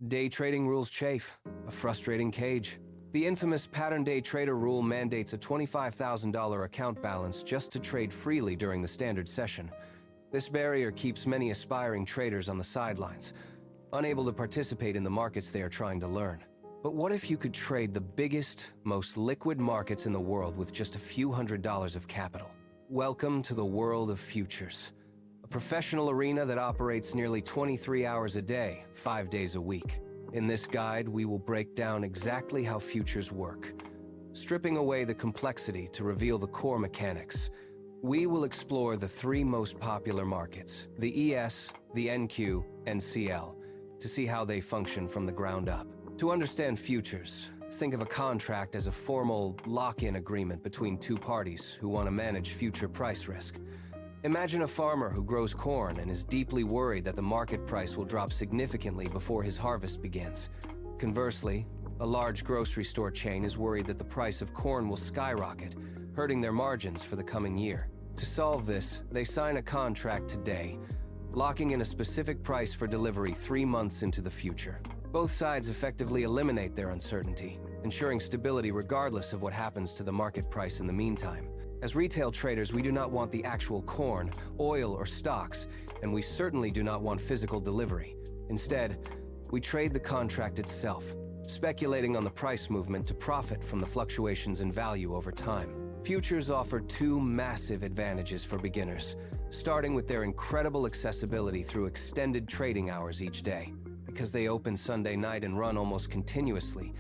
Day trading rules chafe, a frustrating cage. The infamous pattern day trader rule mandates a $25,000 account balance just to trade freely during the standard session. This barrier keeps many aspiring traders on the sidelines, unable to participate in the markets they are trying to learn. But what if you could trade the biggest, most liquid markets in the world with just a few $100s of capital? Welcome to the world of futures, a professional arena that operates nearly 23 hours a day, 5 days a week. In this guide, we will break down exactly how futures work, stripping away the complexity to reveal the core mechanics. We will explore the three most popular markets, the ES, the NQ, and CL, to see how they function from the ground up. To understand futures, think of a contract as a formal lock-in agreement between two parties who want to manage future price risk. Imagine a farmer who grows corn and is deeply worried that the market price will drop significantly before his harvest begins. Conversely, a large grocery store chain is worried that the price of corn will skyrocket, hurting their margins for the coming year. To solve this, they sign a contract today, locking in a specific price for delivery 3 months into the future. Both sides effectively eliminate their uncertainty, ensuring stability regardless of what happens to the market price in the meantime. As retail traders, we do not want the actual corn, oil, or stocks, and we certainly do not want physical delivery. Instead, we trade the contract itself, speculating on the price movement to profit from the fluctuations in value over time. Futures offer two massive advantages for beginners, starting with their incredible accessibility through extended trading hours each day. Because they open Sunday night and run almost continuously,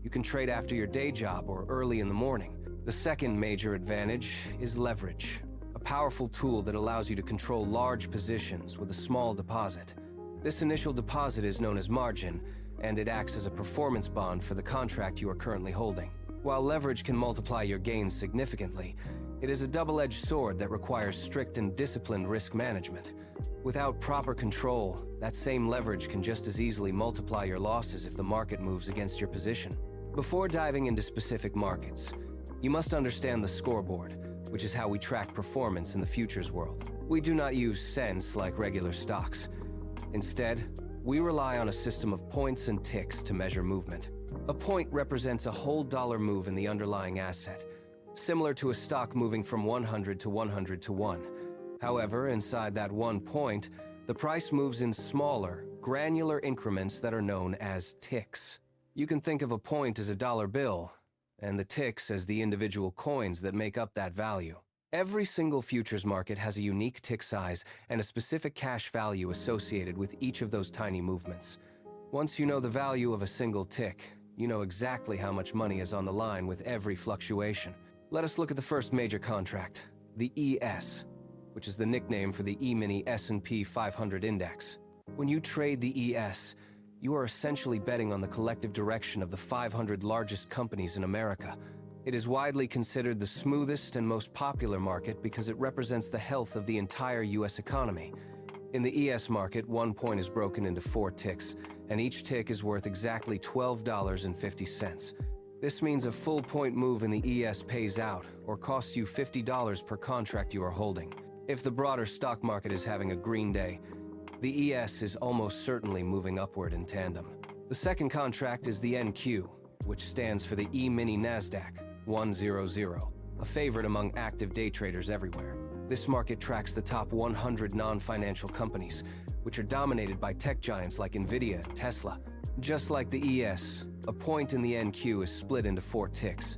you can trade after your day job or early in the morning. The second major advantage is leverage, a powerful tool that allows you to control large positions with a small deposit. This initial deposit is known as margin, and it acts as a performance bond for the contract you are currently holding. While leverage can multiply your gains significantly, it is a double-edged sword that requires strict and disciplined risk management. Without proper control, that same leverage can just as easily multiply your losses if the market moves against your position. Before diving into specific markets, you must understand the scoreboard, which is how we track performance in the futures world. We do not use cents like regular stocks. Instead, we rely on a system of points and ticks to measure movement. A point represents a whole dollar move in the underlying asset, similar to a stock moving from 100 to 100 to 1. However, inside that 1 point, the price moves in smaller, granular increments that are known as ticks. You can think of a point as a dollar bill, and the ticks as the individual coins that make up that value. Every single futures market has a unique tick size and a specific cash value associated with each of those tiny movements. Once you know the value of a single tick, you know exactly how much money is on the line with every fluctuation. Let us look at the first major contract, the ES, which is the nickname for the E-mini S&P 500 index. When you trade the ES, you are essentially betting on the collective direction of the 500 largest companies in America. It is widely considered the smoothest and most popular market because it represents the health of the entire U.S. economy. In the ES market, 1 point is broken into 4 ticks, and each tick is worth exactly $12.50. This means a full point move in the ES pays out, or costs you $50 per contract you are holding. If the broader stock market is having a green day, the ES is almost certainly moving upward in tandem. The second contract is the NQ, which stands for the E-mini NASDAQ 100, a favorite among active day traders everywhere. This market tracks the top 100 non-financial companies, which are dominated by tech giants like Nvidia and Tesla. Just like the ES, a point in the NQ is split into 4 ticks,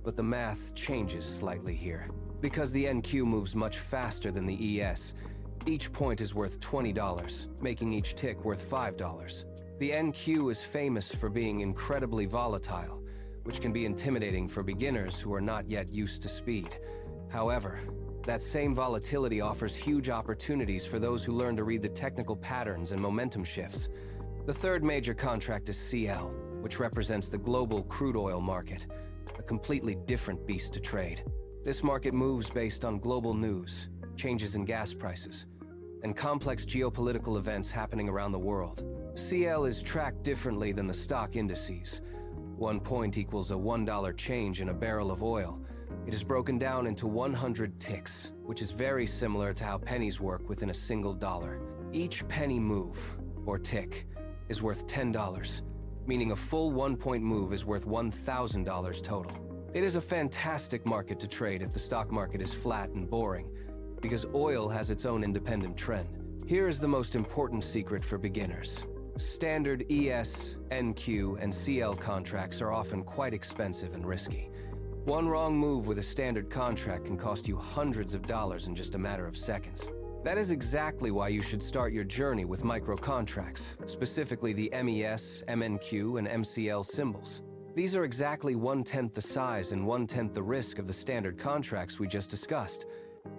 but the math changes slightly here. Because the NQ moves much faster than the ES, each point is worth $20, making each tick worth $5. The NQ is famous for being incredibly volatile, which can be intimidating for beginners who are not yet used to speed. However, that same volatility offers huge opportunities for those who learn to read the technical patterns and momentum shifts. The third major contract is CL, which represents the global crude oil market, a completely different beast to trade. This market moves based on global news, changes in gas prices, and complex geopolitical events happening around the world. CL is tracked differently than the stock indices. 1 point equals a $1 change in a barrel of oil. It is broken down into 100 ticks, which is very similar to how pennies work within a single dollar. Each penny move, or tick, is worth $10, meaning a full 1-point move is worth $1,000 total. It is a fantastic market to trade if the stock market is flat and boring, because oil has its own independent trend. Here is the most important secret for beginners. Standard ES, NQ, and CL contracts are often quite expensive and risky. One wrong move with a standard contract can cost you hundreds of dollars in just a matter of seconds. That is exactly why you should start your journey with micro contracts, specifically the MES, MNQ, and MCL symbols. These are exactly 1/10 the size and 1/10 the risk of the standard contracts we just discussed.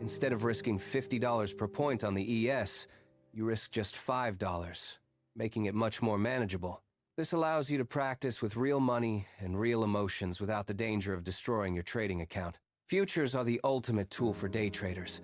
Instead of risking $50 per point on the ES, you risk just $5, making it much more manageable. This allows you to practice with real money and real emotions without the danger of destroying your trading account. Futures are the ultimate tool for day traders,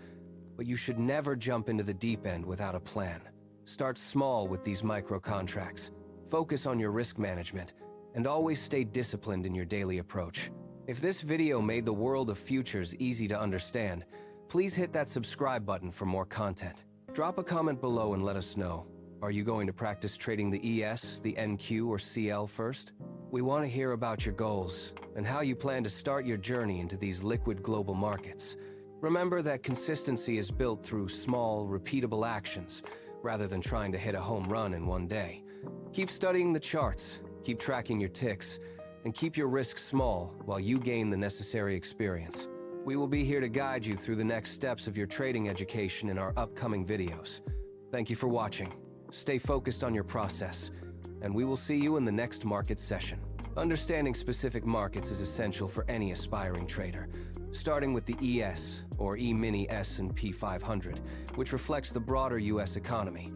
but you should never jump into the deep end without a plan. Start small with these micro contracts. Focus on your risk management, and always stay disciplined in your daily approach. If this video made the world of futures easy to understand, please hit that subscribe button for more content. Drop a comment below and let us know. Are you going to practice trading the ES, the NQ, or CL first? We want to hear about your goals and how you plan to start your journey into these liquid global markets. Remember that consistency is built through small, repeatable actions, rather than trying to hit a home run in one day. Keep studying the charts, keep tracking your ticks, and keep your risks small while you gain the necessary experience. We will be here to guide you through the next steps of your trading education in our upcoming videos. Thank you for watching. Stay focused on your process, and we will see you in the next market session. Understanding specific markets is essential for any aspiring trader, starting with the ES, or E-mini S&P 500, which reflects the broader US economy.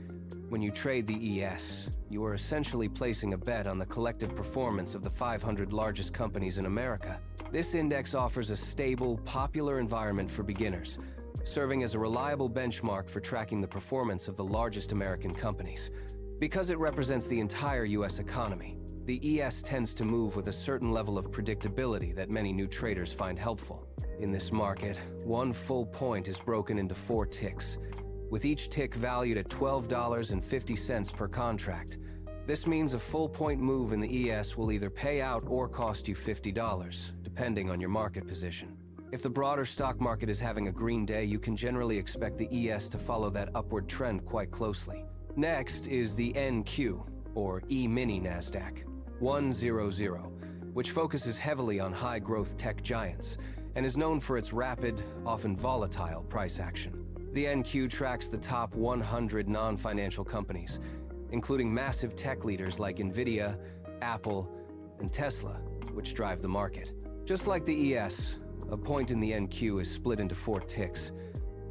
When you trade the ES, you are essentially placing a bet on the collective performance of the 500 largest companies in America. This index offers a stable, popular environment for beginners, serving as a reliable benchmark for tracking the performance of the largest American companies. Because it represents the entire US economy, the ES tends to move with a certain level of predictability that many new traders find helpful. In this market, one full point is broken into 4 ticks, with each tick valued at $12.50 per contract. This means a full point move in the ES will either pay out or cost you $50, depending on your market position. If the broader stock market is having a green day, you can generally expect the ES to follow that upward trend quite closely. Next is the NQ, or E-mini NASDAQ 100, which focuses heavily on high-growth tech giants and is known for its rapid, often volatile price action. The NQ tracks the top 100 non-financial companies, including massive tech leaders like Nvidia, Apple, and Tesla, which drive the market. Just like the ES, a point in the NQ is split into 4 ticks,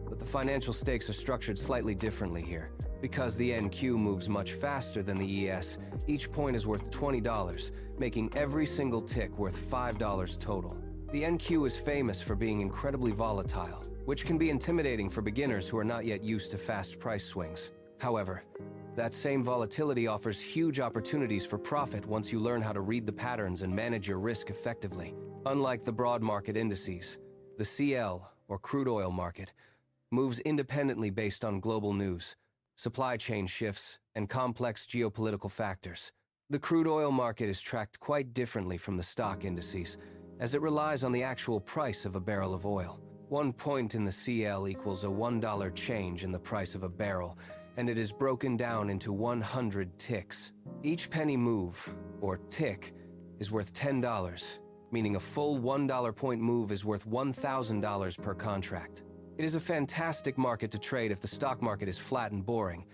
but the financial stakes are structured slightly differently here. Because the NQ moves much faster than the ES, each point is worth $20, making every single tick worth $5 total. The NQ is famous for being incredibly volatile, which can be intimidating for beginners who are not yet used to fast price swings. However, that same volatility offers huge opportunities for profit once you learn how to read the patterns and manage your risk effectively. Unlike the broad market indices, the CL, or crude oil market, moves independently based on global news, supply chain shifts, and complex geopolitical factors. The crude oil market is tracked quite differently from the stock indices, as it relies on the actual price of a barrel of oil. 1 point in the CL equals a $1 change in the price of a barrel, and it is broken down into 100 ticks. Each penny move, or tick, is worth $10, meaning a full $1 point move is worth $1,000 per contract. It is a fantastic market to trade if the stock market is flat and boring,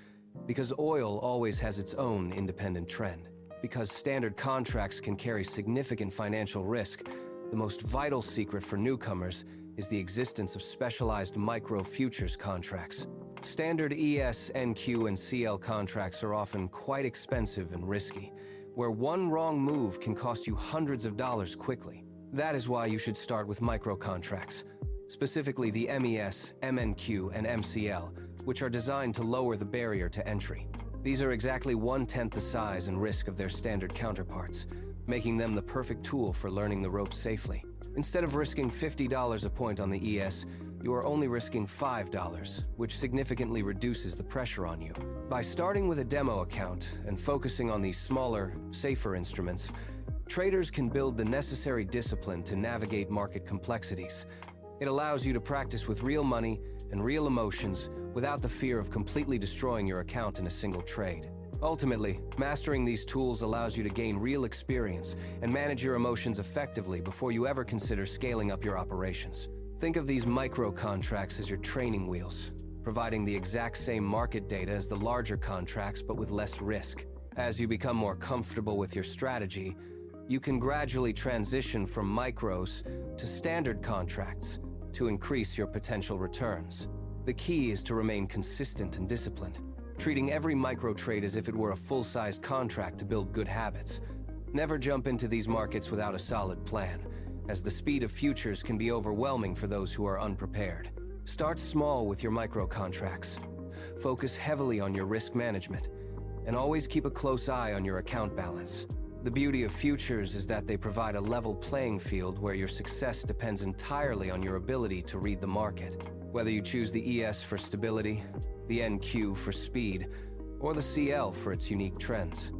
because oil always has its own independent trend. Because standard contracts can carry significant financial risk, the most vital secret for newcomers is the existence of specialized micro futures contracts. Standard ES, NQ, and CL contracts are often quite expensive and risky, where one wrong move can cost you hundreds of dollars quickly. That is why you should start with micro contracts, specifically the MES, MNQ, and MCL, which are designed to lower the barrier to entry. These are exactly 1/10 the size and risk of their standard counterparts, making them the perfect tool for learning the ropes safely. Instead of risking $50 a point on the ES, you are only risking $5, which significantly reduces the pressure on you. By starting with a demo account and focusing on these smaller, safer instruments, traders can build the necessary discipline to navigate market complexities. It allows you to practice with real money and real emotions without the fear of completely destroying your account in a single trade. Ultimately, mastering these tools allows you to gain real experience and manage your emotions effectively before you ever consider scaling up your operations. Think of these micro contracts as your training wheels, providing the exact same market data as the larger contracts but with less risk. As you become more comfortable with your strategy, you can gradually transition from micros to standard contracts to increase your potential returns. The key is to remain consistent and disciplined, treating every micro trade as if it were a full-sized contract to build good habits. Never jump into these markets without a solid plan, as the speed of futures can be overwhelming for those who are unprepared. Start small with your micro contracts. Focus heavily on your risk management, and always keep a close eye on your account balance. The beauty of futures is that they provide a level playing field where your success depends entirely on your ability to read the market. Whether you choose the ES for stability, the NQ for speed, or the CL for its unique trends,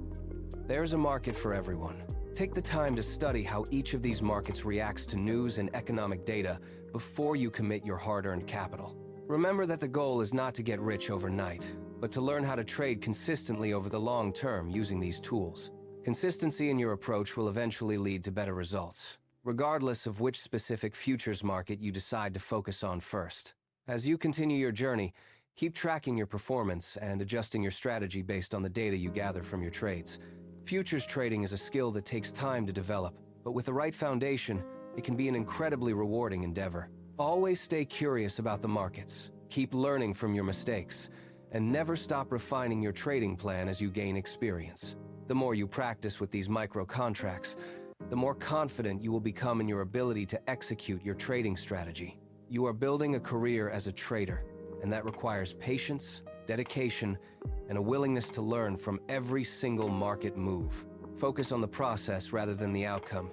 there's a market for everyone. Take the time to study how each of these markets reacts to news and economic data before you commit your hard-earned capital. Remember that the goal is not to get rich overnight, but to learn how to trade consistently over the long term using these tools. Consistency in your approach will eventually lead to better results, regardless of which specific futures market you decide to focus on first. As you continue your journey, keep tracking your performance and adjusting your strategy based on the data you gather from your trades. Futures trading is a skill that takes time to develop, but with the right foundation, it can be an incredibly rewarding endeavor. Always stay curious about the markets, keep learning from your mistakes, and never stop refining your trading plan as you gain experience. The more you practice with these micro contracts, the more confident you will become in your ability to execute your trading strategy. You are building a career as a trader, and that requires patience, dedication, and a willingness to learn from every single market move. Focus on the process rather than the outcome,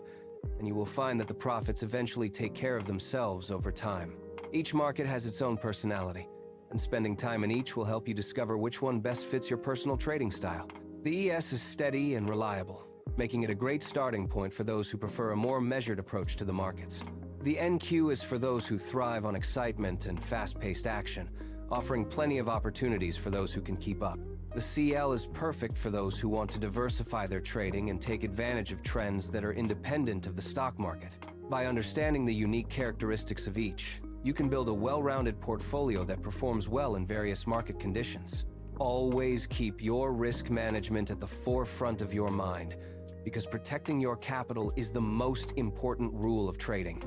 and you will find that the profits eventually take care of themselves over time. Each market has its own personality, and spending time in each will help you discover which one best fits your personal trading style. The ES is steady and reliable, making it a great starting point for those who prefer a more measured approach to the markets. The NQ is for those who thrive on excitement and fast-paced action, offering plenty of opportunities for those who can keep up. The CL is perfect for those who want to diversify their trading and take advantage of trends that are independent of the stock market. By understanding the unique characteristics of each, you can build a well-rounded portfolio that performs well in various market conditions. Always keep your risk management at the forefront of your mind, because protecting your capital is the most important rule of trading.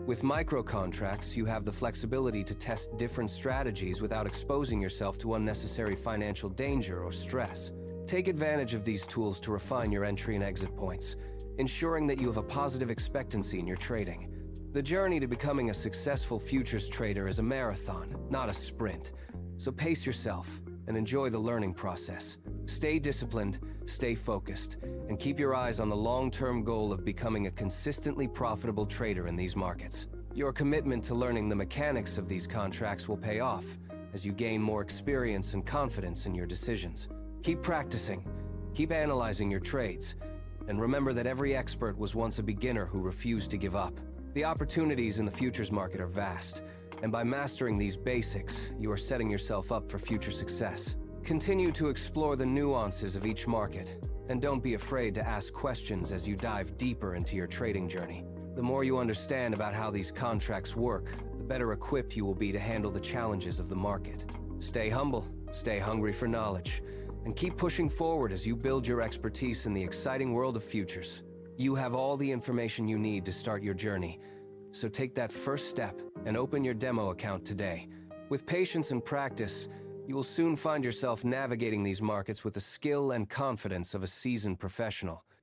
With micro contracts, you have the flexibility to test different strategies without exposing yourself to unnecessary financial danger or stress. Take advantage of these tools to refine your entry and exit points, ensuring that you have a positive expectancy in your trading. The journey to becoming a successful futures trader is a marathon, not a sprint. So pace yourself and enjoy the learning process. Stay disciplined, stay focused, and keep your eyes on the long-term goal of becoming a consistently profitable trader in these markets. Your commitment to learning the mechanics of these contracts will pay off as you gain more experience and confidence in your decisions. Keep practicing, keep analyzing your trades, and remember that every expert was once a beginner who refused to give up. The opportunities in the futures market are vast, and by mastering these basics, you are setting yourself up for future success. Continue to explore the nuances of each market, and don't be afraid to ask questions as you dive deeper into your trading journey. The more you understand about how these contracts work, the better equipped you will be to handle the challenges of the market. Stay humble, stay hungry for knowledge, and keep pushing forward as you build your expertise in the exciting world of futures. You have all the information you need to start your journey, so take that first step and open your demo account today. With patience and practice, you will soon find yourself navigating these markets with the skill and confidence of a seasoned professional.